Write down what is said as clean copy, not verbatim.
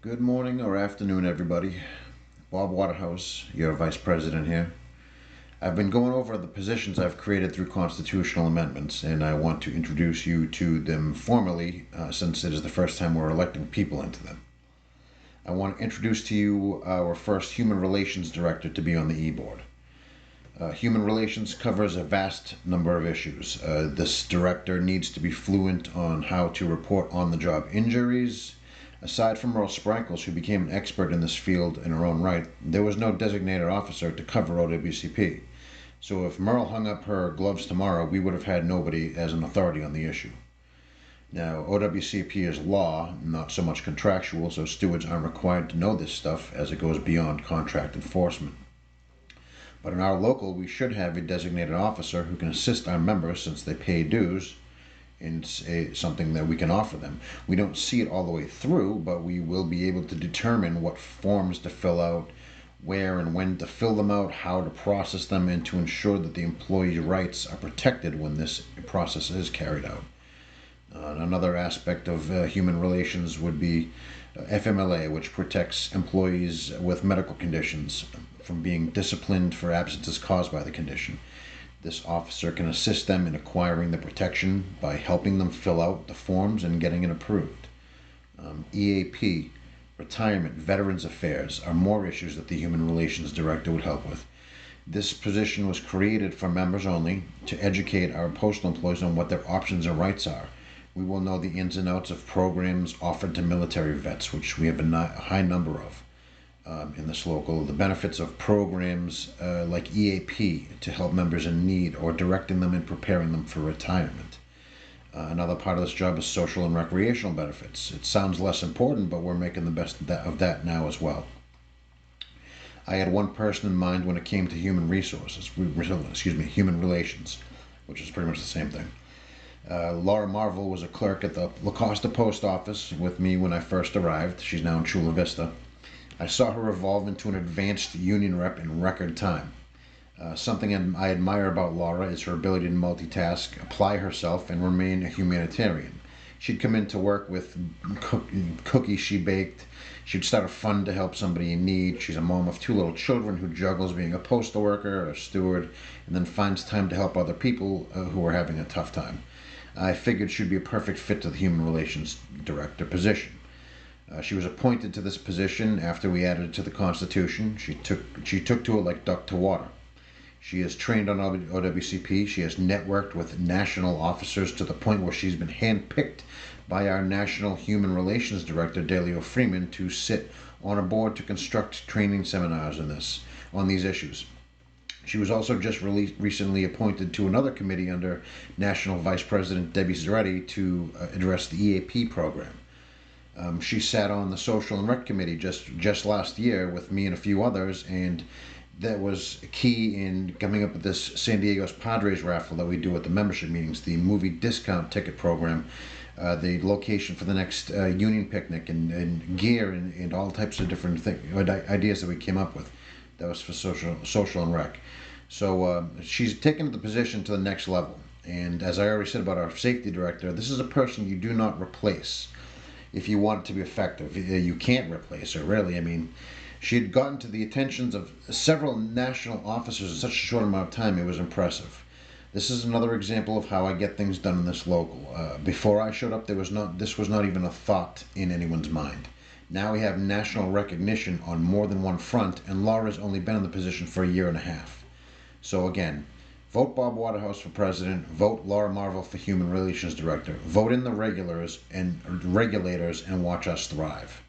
Good morning or afternoon, everybody. Bob Waterhouse, your vice president here. I've been going over the positions I've created through constitutional amendments, and I want to introduce you to them formally since it is the first time we're electing people into them. I want to introduce to you our first Human Relations Director to be on the E-Board. Human Relations covers a vast number of issues. This director needs to be fluent on how to report on the job injuries. Aside from Merle Sprankles, who became an expert in this field in her own right, there was no designated officer to cover OWCP. So if Merle hung up her gloves tomorrow, we would have had nobody as an authority on the issue. Now, OWCP is law, not so much contractual, so stewards aren't required to know this stuff as it goes beyond contract enforcement. But in our local, we should have a designated officer who can assist our members since they pay dues in something that we can offer them. We don't see it all the way through, but we will be able to determine what forms to fill out, where and when to fill them out, how to process them, and to ensure that the employee's rights are protected when this process is carried out. Another aspect of human relations would be FMLA, which protects employees with medical conditions from being disciplined for absences caused by the condition. This officer can assist them in acquiring the protection by helping them fill out the forms and getting it approved. EAP, retirement, Veterans Affairs are more issues that the Human Relations Director would help with. This position was created for members only to educate our postal employees on what their options and rights are. We will know the ins and outs of programs offered to military vets, which we have a high number of in this local. The benefits of programs like EAP to help members in need or directing them and preparing them for retirement. Another part of this job is social and recreational benefits. It sounds less important, but we're making the best of that now as well. I had one person in mind when it came to human relations, which is pretty much the same thing. Laura Marvel was a clerk at the La Costa Post Office with me when I first arrived. She's now in Chula Vista. I saw her evolve into an advanced union rep in record time. Something I admire about Laura is her ability to multitask, apply herself, and remain a humanitarian. She'd come into work with cookies she baked. She'd start a fund to help somebody in need. She's a mom of two little children who juggles being a postal worker, a steward, and then finds time to help other people who are having a tough time. I figured she'd be a perfect fit to the Human Relations Director position. She was appointed to this position after we added it to the Constitution. She took to it like duck to water. She is trained on OWCP. She has networked with national officers to the point where she's been handpicked by our National Human Relations Director, Delio Freeman, to sit on a board to construct training seminars on these issues. She was also just recently appointed to another committee under National Vice President Debbie Zaretti to address the EAP program. She sat on the Social and Rec Committee just last year with me and a few others, and that was key in coming up with this San Diego's Padres raffle that we do at the membership meetings, the movie discount ticket program, the location for the next union picnic, and gear and all types of different ideas that we came up with. That was for social and rec. So she's taken the position to the next level. And as I already said about our safety director, this is a person you do not replace if you want it to be effective. You can't replace her, really. I mean, she had gotten to the attentions of several national officers in such a short amount of time. It was impressive. This is another example of how I get things done in this local. Before I showed up, this was not even a thought in anyone's mind. Now we have national recognition on more than one front, and Laura's only been in the position for a year and a half. So again, vote Bob Waterhouse for president, vote Laura Marvel for Human Relations Director, vote in the regulators, and watch us thrive.